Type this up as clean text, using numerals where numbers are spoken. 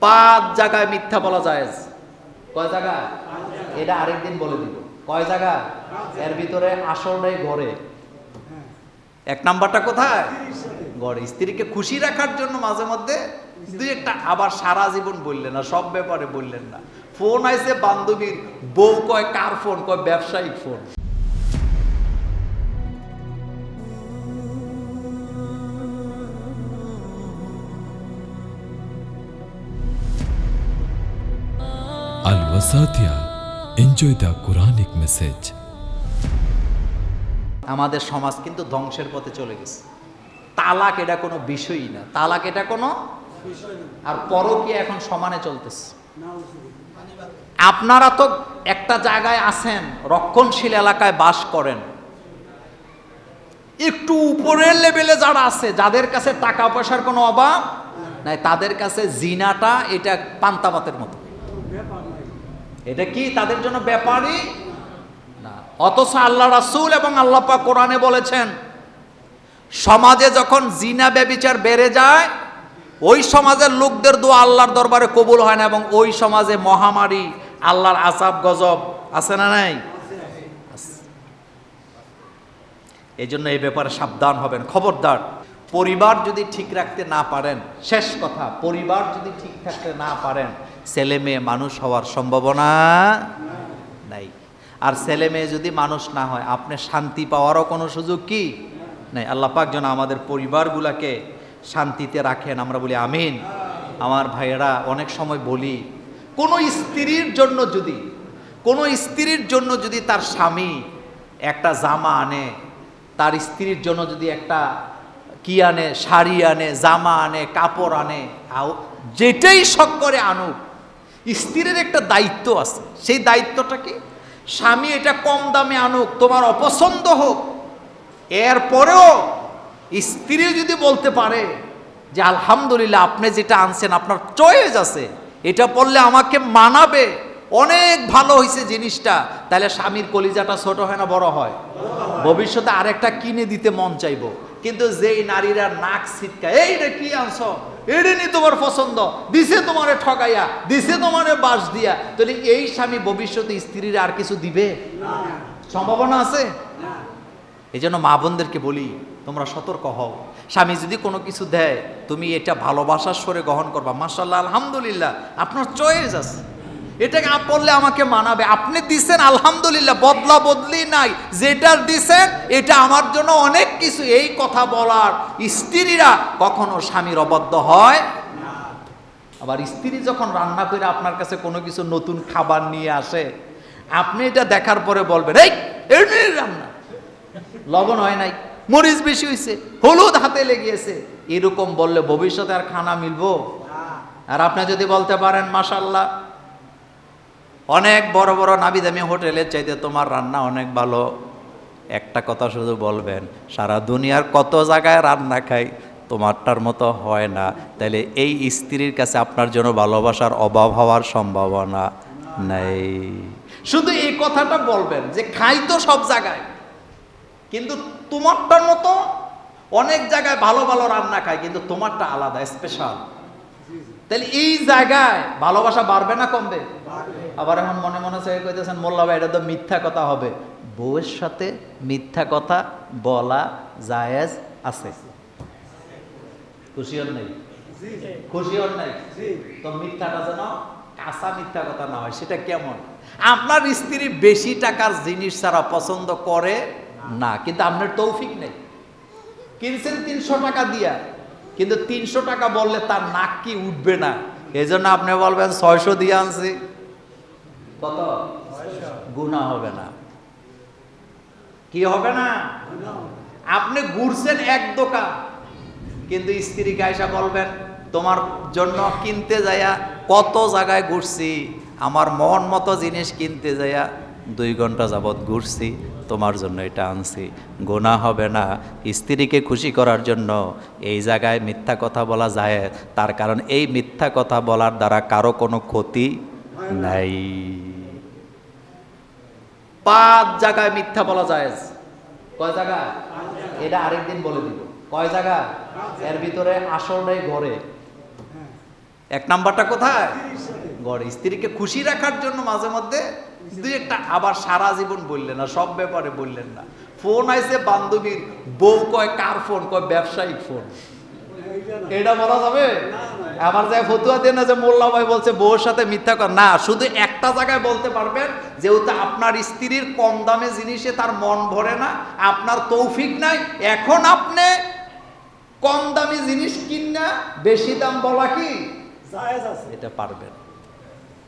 5 জায়গায় মিথ্যা বলা জায়েজ। কয় জায়গা? এটা আরেকদিন বলে দিব। কয় জায়গা? এর ভিতরে আসলটাই ঘরে। 1 নাম্বারটা কোথায়? ঘরে। স্ত্রীকে খুশি রাখার জন্য মাঝে মধ্যে দুই একটা, আবার সারা জীবন বললেন না, সব ব্যাপারে বললেন না। ফোন আইছে বান্ধবীর, বউ কয় কার ফোন? কয় ব্যবসায়িক phone. Al Wasatia, enjoy the Quranic message. আমাদের সমাজ কিন্তু ধ্বংসের পথে চলে গেছে। তালাক এটা কোনো বিষয়ই না, তালাক এটা কোনো, আর পরকীয়া এখন সমানে চলতেছে। আপনারা তো একটা জায়গায় আছেন, রক্ষণশীল এলাকায় বাস করেন, একটু উপরের লেভেলে যারা আছে, যাদের কাছে টাকা পয়সার কোনো অভাব নাই, তাদের কাছে জিনাটা এটা পান্তাভাতের মতো। এটা কি তাদের জন্য ব্যাপারই না। অথচ আল্লাহ রাসূল এবং আল্লাহ পাক কোরআনে বলেছেন, সমাজে যখন জিনা ব্যভিচার বেড়ে যায়, ওই সমাজের লোকদের দোয়া আল্লাহর দরবারে কবুল হয় না, এবং ওই সমাজে মহামারী, আল্লাহর আযাব গজব আছে না নাই? এই জন্য এই ব্যাপারে সাবধান হবেন, খবরদার। পরিবার যদি ঠিক রাখতে না পারেন, শেষ কথা, পরিবার যদি ঠিক থাকতে না পারেন, ছেলে মেয়ে মানুষ হওয়ার সম্ভাবনা নাই। আর ছেলে মেয়ে যদি মানুষ না হয়, আপনি শান্তি পাওয়ারও কোনো সুযোগ কি নাই। আল্লাহ পাক যেন আমাদের পরিবারগুলোকে শান্তিতে রাখেন, আমরা বলি আমিন। আমার ভাইয়েরা, অনেক সময় বলি, কোনো স্ত্রীর জন্য যদি তার স্বামী একটা জামা আনে, তার স্ত্রীর জন্য যদি একটা কি আনে, শাড়ি আনে, জামা আনে, কাপড় আনে, যেটাই শখ করে আনুক, স্ত্রীর একটা দায়িত্ব আছে। সেই দায়িত্বটা কি? স্বামী এটা কম দামে আনুক, তোমার অপছন্দ হোক, এরপরেও স্ত্রী যদি বলতে পারে যে আলহামদুলিল্লাহ, আপনি যেটা আনছেন আপনার চয়েস আছে, এটা পড়লে আমাকে মানাবে, অনেক ভালো হয়েছে জিনিসটা, তাহলে স্বামীর কলিজাটা ছোট হয় না বড় হয়? ভবিষ্যতে আরেকটা কিনে দিতে মন চাইবো। কিন্তু যেই নারীরা নাক ছিটকায়, এই রে কি আনছো, এটা নি তোমার পছন্দ, দিছে তোমারে ঠকাইয়া, দিছে তোমারে বাস দিয়া, তাহলে এই স্বামী ভবিষ্যতে স্ত্রীর আর কিছু দিবে? সম্ভাবনা আছে? এই জন্য মা বোনদেরকে বলি, তোমরা সতর্ক হও। স্বামী যদি কোনো কিছু দেয়, তুমি এটা ভালোবাসার স্বরে গ্রহণ করবা, মাশাআল্লাহ আলহামদুলিল্লাহ, আপনার চয়েস আছে, এটাকে পড়লে আমাকে মানাবে, আপনি দিছেন আলহামদুলিল্লাহ, বদলা বদলি নাই, যেটা দিছেন এটা আমার জন্য অনেক কিছু। এই কথা বলার স্ত্রীরা কখনো স্বামীর অবাধ্য হয় না। আবার স্ত্রী যখন রান্না করে আপনার কাছে কোনো কিছু নতুন খাবার নিয়ে আসে, আপনি এটা দেখার পরে বলবেন, এই রান্না লবণ হয় নাই, মরিচ বেশি হয়েছে, হলুদ হাতে লেগেছে, এরকম বললে ভবিষ্যতে আর খানা মিলবো? আর আপনি যদি বলতে পারেন মাশাআল্লাহ, অনেক বড় বড় নামি দামি হোটেলের চাইতে তোমার রান্না অনেক ভালো, একটা কথা শুধু বলবেন, সারা দুনিয়ার কত জায়গায় রান্না খাই, তোমারটার মতো হয় না, তাহলে এই স্ত্রীর কাছে আপনার জন্য ভালোবাসার অভাব হওয়ার সম্ভাবনা নাই। শুধু এই কথাটা বলবেন যে খাই তো সব জায়গায়, কিন্তু তোমারটার মতো অনেক জায়গায় ভালো ভালো রান্না খায়, কিন্তু তোমারটা আলাদা, স্পেশাল। তাহলে এই জায়গায় ভালোবাসা বাড়বে না কমবে? আবার এখন মনে মনে চাই কইতেছেন, মোল্লা ভাই এটা তো মিথ্যা কথা হবে। বউয়ের সাথে মিথ্যা কথা বলা জায়েজ আছে। খুশি হন নাই? খুশি হন নাই? তো মিথ্যাটা যেন কাঁচা মিথ্যা কথা না হয়। সেটা কেমন? আপনার স্ত্রী বেশি টাকার জিনিস ছাড়া পছন্দ করে না, কিন্তু আপনার তৌফিক নেই, কিনছেন 300 টাকা দিয়া, কিন্তু 300 টাকা বললে তার নাক কি উঠবে না, এই জন্য আপনি বলবেন 600 দিয়ে আনছি, কত গুনাহ হবে না? কি হবে না? আপনি ঘুরছেন এক দোকান, কিন্তু স্ত্রীকে আয়সা বলবেন, তোমার জন্য কিনতে যাইয়া কত জায়গায় ঘুরছি, আমার মন মতো জিনিস কিনতে যাইয়া 2 ঘন্টা যাবৎ ঘুরছি, তোমার জন্য এটা আনছি, গুনাহ হবে না? স্ত্রীকে খুশি করার জন্য এই জায়গায় মিথ্যা কথা বলা যায়, তার কারণ এই মিথ্যা কথা বলার দ্বারা কারো কোনো ক্ষতি নাই। 5 জায়গায় মিথ্যা বলা যায়। কয় জায়গা? এটা আরেকদিন বলে দিব। কয় জায়গা? এর ভিতরে আসলটাই ঘরে। এক নাম্বারটা কোথায়? ঘরে স্ত্রীকে খুশি রাখার জন্য মাঝে মধ্যে দুই একটা, আবার সারা জীবন বললেন না, সব ব্যাপারে বললেন না। ফোন আইছে বান্ধবীর, বউ কয় কার ফোন? কয় ব্যবসায়িক ফোন। এটা বলা যাবে? আমার যায় ফতুয়া দেন না যে মোল্লা ভাই বলছে বউর সাথে মিথ্যা কর না, শুধু একটা জায়গায় বলতে পারবেন, যেহেতু আপনার স্ত্রীর কম দামে জিনিসে তার মন ভরে না, আপনার তৌফিক নাই, এখন আপনি কম দামি জিনিস কিনা বেশি দাম বলা কি জায়েজ আছে। এটা পারবেন।